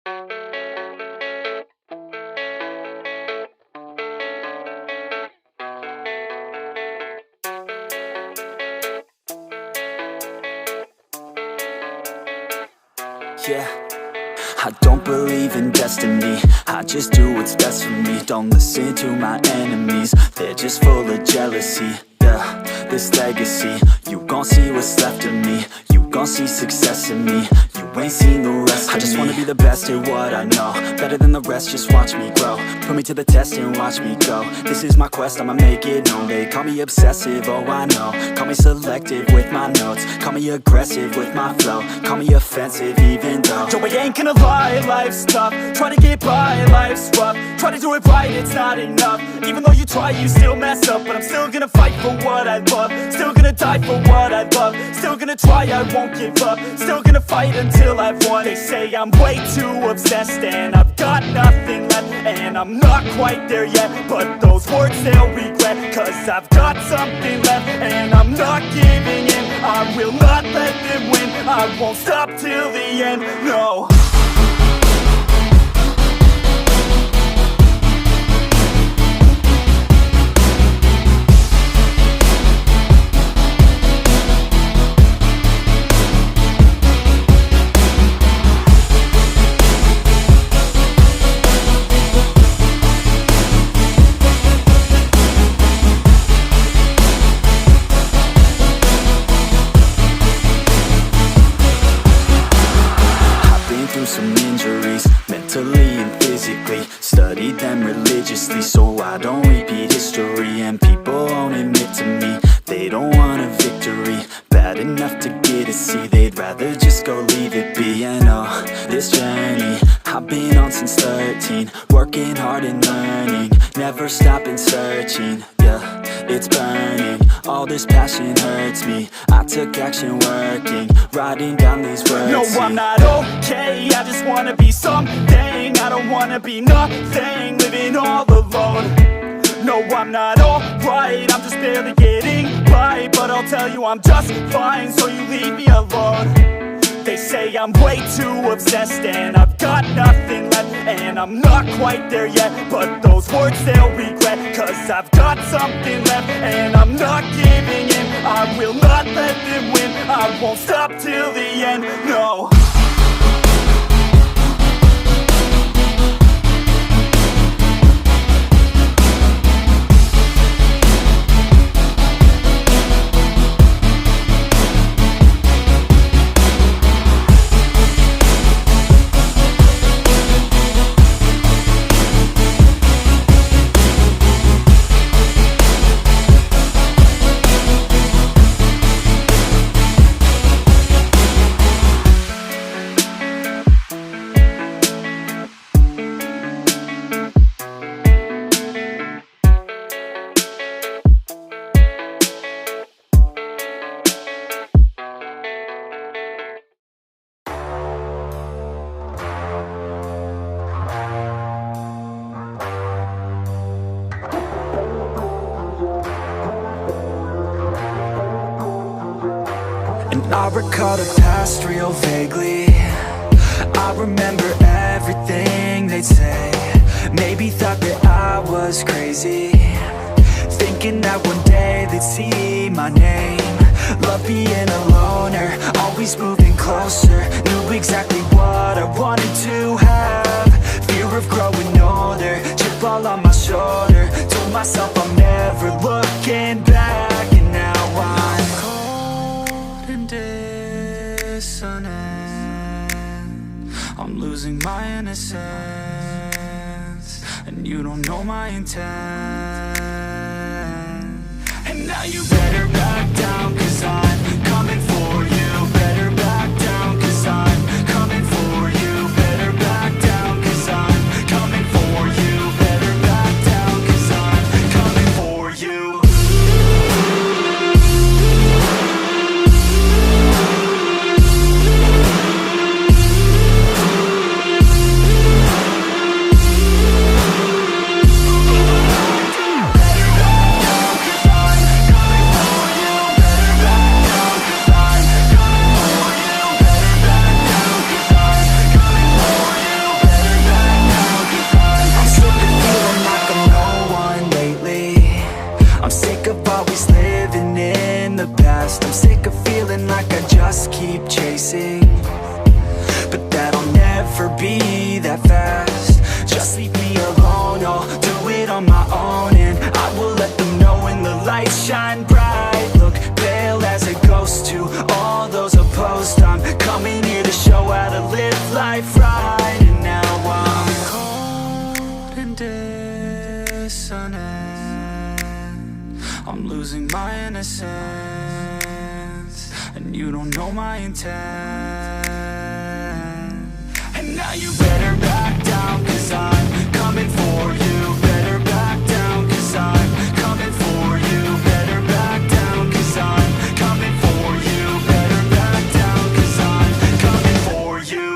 Yeah, I don't believe in destiny, I just do what's best for me. Don't listen to my enemies, they're just full of jealousy. Yeah, this legacy, you gon' see what's left of me. You gon' see success in me, you ain't seen the rest of me. I just wanna be the best at what I know, better than the rest, just watch me grow. Put me to the test and watch me go. This is my quest, I'ma make it known. They call me obsessive, oh I know. Call me selective with my notes, call me aggressive with my flow. Call me offensive even though yo, I ain't gonna lie, life's tough. Try to get by, life's rough. Try to do it right, it's not enough. Even though you try, you still mess up. But I'm still gonna fight for what I love, still gonna die for what I love. Still gonna try, I won't give up. Still gonna fight until I've won. They say I'm way too obsessed and I've got nothing left, and I'm not quite there yet, but those words they'll regret. Cause I've got something left and I'm not giving in. I will not let them win, I won't stop till the end, no. Some injuries, mentally and physically. Studied them religiously so I don't repeat history. And people won't admit to me they don't want a victory bad enough to get a C. They'd rather just go leave it be. And oh, this journey I've been on since 13, working hard and learning, never stopping searching. Yeah, it's burning, all this passion hurts me. I took action working, writing down these words. No, I'm not okay, I just wanna be something. I don't wanna be nothing, living all alone. No, I'm not alright, I'm just barely getting by. But I'll tell you I'm just fine, so you leave me alone. They say I'm way too obsessed and I've got nothing left, and I'm not quite there yet, but those words they'll regret. Cause I've got something left and I'm not giving in. I will not let them win, I won't stop till the end, no. I recall the past real vaguely. I remember everything they'd say. Maybe thought that I was crazy, thinking that one day they'd see my name. Love being a loner, always moving closer. Knew exactly what I wanted to have. Fear of growing older, chip all on my shoulder. Told myself I'm never looking back, and now I'm cold and dissonant. I'm losing my innocence, and you don't know my intent. And now you better back down, 'cause I'm coming for you. Better back down, 'cause I'm coming for you. Better back down, 'cause I'm coming for you. Better back down, 'cause I'm coming for you. never be that fast. Just leave me alone, I'll do it on my own. And I will let them know when the lights shine bright. Look pale as a ghost to all those opposed. I'm coming here to show how to live life right. And now I'm cold and dissonant. I'm losing my innocence, and you don't know my intent. And now you better back down, 'cause I'm coming for you. Better back down, 'cause I'm coming for you. Better back down, 'cause I'm coming for you. Better back down, 'cause I'm coming for you.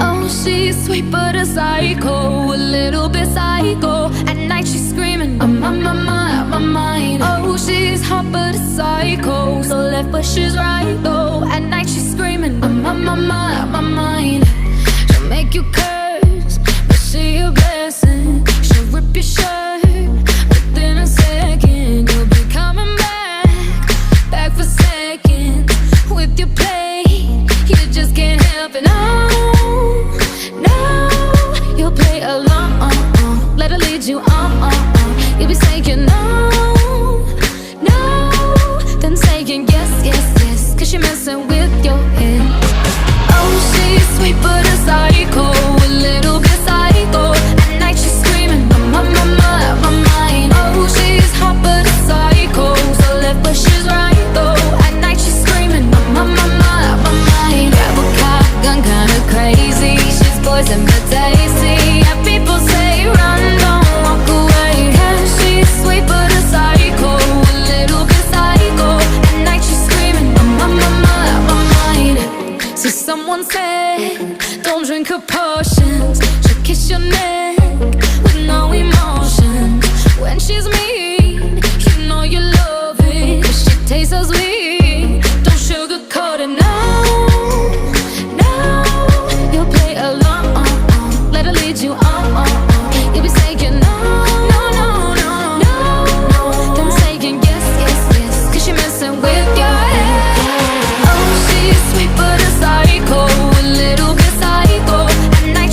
Oh, she's sweet but a psycho, a little bit psycho. At night she's screaming, I'm on my mind. Oh, she's hot but a psycho, so left but she's right though. At night she's screaming, I'm on my mind. She'll make you curse, but she a blessing. She'll rip your shirt within a second. You'll be coming back for seconds with your play. You just can't help it. No, you'll play along. Let her lead you on. You'll be saying no, then saying yes, 'cause you're messing with your head. Oh, she's sweet but a psycho, a little bit psycho. At night she's screaming, I'm on my mind. Oh, she's hot but a psycho, so left but she's right though. At night she's screaming, I'm on my mind. Grab a car, gun kinda crazy. She's poison but tasty. Yeah, people say run, don't walk away. Yeah, she's sweet but a psycho, a little bit psycho. At night she's screaming, I'm on my mind. So someone said, don't drink her potions. She'll kiss your neck with no emotion. When she's mean, you know you love it, 'cause she tastes so sweet. Don't sugarcoat it, no, you'll play along. Let her lead you on. You'll be saying no, then saying yes, 'cause you're messing with your head. Oh, she's sweet but a psycho, a little bit psycho. At night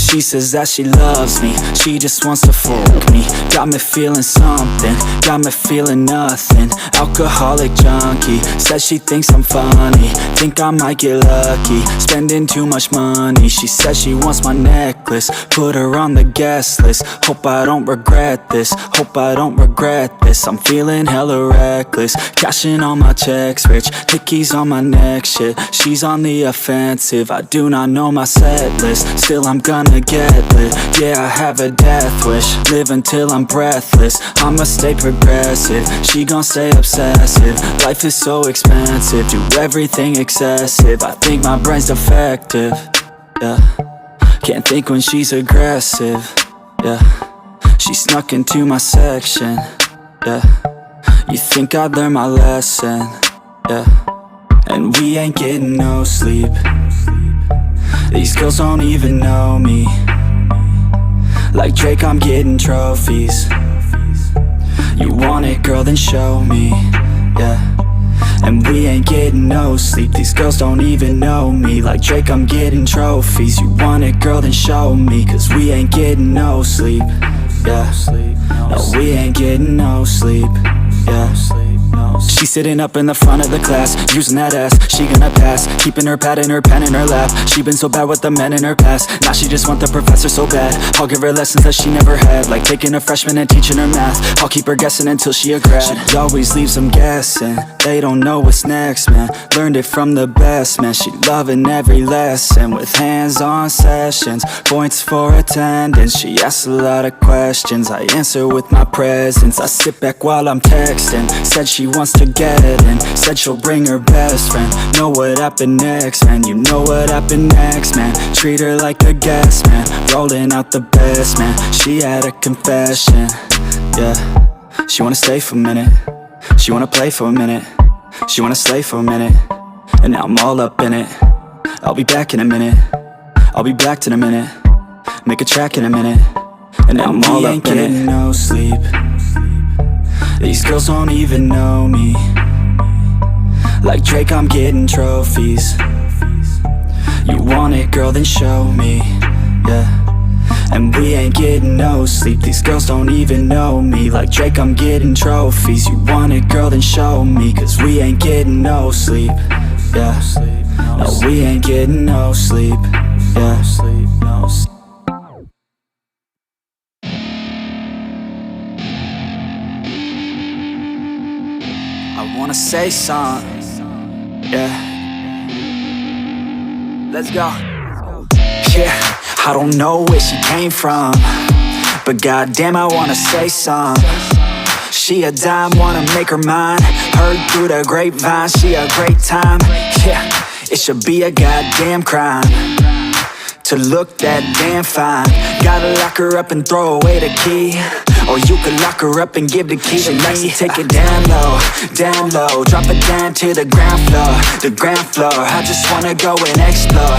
She says that she loves me, she just wants to fuck me. Got me feeling something, got me feeling nothing. Alcoholic junkie, says she thinks I'm funny. Think I might get lucky, spending too much money. She says she wants my necklace, put her on the guest list. Hope I don't regret this, hope I don't regret this. I'm feeling hella reckless, cashing all my checks rich. Hickeys on my neck, shit, she's on the offensive. I do not know my set list, still I'm gonna get lit. Yeah, I have a death wish, live until I'm breathless. I'ma stay progressive, she gon' stay obsessive. Life is so expensive, do everything excessive. I think my brain's defective, yeah. Can't think when she's aggressive, yeah. She snuck into my section, yeah. You think I'd learn my lesson, yeah. And we ain't getting no sleep. These girls don't even know me. Like Drake, I'm getting trophies. You want it, girl, then show me, yeah. And we ain't getting no sleep. These girls don't even know me. Like Drake, I'm getting trophies. You want it, girl, then show me. Cause we ain't getting no sleep, yeah. No, we ain't getting no sleep, yeah. She's sitting up in the front of the class, using that ass, she gonna pass. Keeping her pad and her pen in her lap. She been so bad with the men in her past. Now she just want the professor so bad. I'll give her lessons that she never had, like taking a freshman and teaching her math. I'll keep her guessing until she a grad. She always leaves them guessing, they don't know what's next, man. Learned it from the best, man. She loving every lesson, with hands-on sessions, points for attendance. She asks a lot of questions, I answer with my presence. I sit back while I'm texting, said she wants to get in, said she'll bring her best friend. Know what happened next, man, you know what happened next, man. Treat her like a guest, man, rolling out the best, man. She had a confession, yeah. She wanna stay for a minute, she wanna play for a minute, she wanna slay for a minute, and now I'm all up in it. I'll be back in a minute, I'll be back in a minute, make a track in a minute, and now I'm all up in it. No sleep, these girls don't even know me. Like Drake, I'm getting trophies. You want it, girl, then show me, yeah. And we ain't getting no sleep. These girls don't even know me. Like Drake, I'm getting trophies. You want it, girl, then show me. Cause we ain't getting no sleep, yeah. No, we ain't getting no sleep, yeah. I wanna say something, yeah. Let's go. Yeah, I don't know where she came from, but goddamn, I wanna say something. She a dime, wanna make her mine. Heard through the grapevine, she a great time. Yeah, it should be a goddamn crime to look that damn fine. Gotta lock her up and throw away the key, or you could lock her up and give the key to me. She likes to take it down low, drop it down to the ground floor, the ground floor. I just wanna go and explore,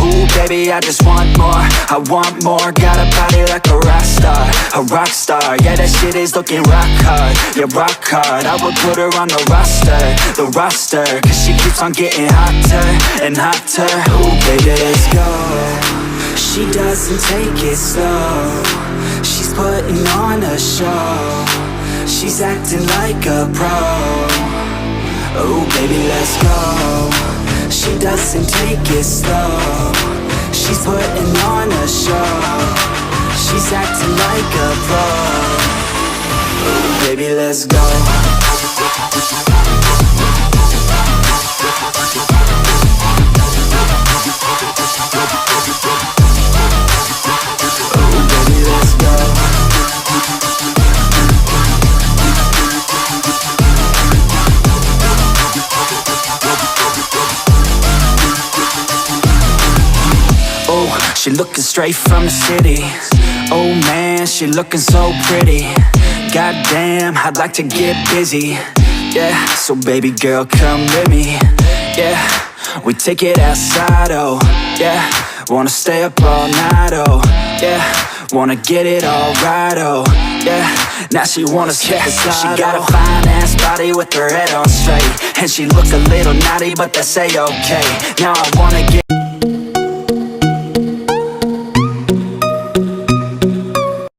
ooh baby, I just want more, I want more. Got a body like a rock star, yeah, that shit is looking rock hard, yeah, rock hard. I would put her on the roster, cause she keeps on getting hotter and hotter. Ooh baby, let's go. She doesn't take it slow, she's putting on a show, she's acting like a pro. Oh baby, let's go. She doesn't take it slow, she's putting on a show, she's acting like a pro. Oh baby, let's go. She looking straight from the city. Oh man, she looking so pretty. Goddamn, I'd like to get busy. Yeah, so baby girl, come with me. Yeah, we take it outside, oh yeah. Wanna stay up all night, oh yeah. Wanna get it all right, oh yeah. Now she wanna skip the slide. She got a fine ass body with her head on straight, and she look a little naughty, but that's a-okay. Now I wanna get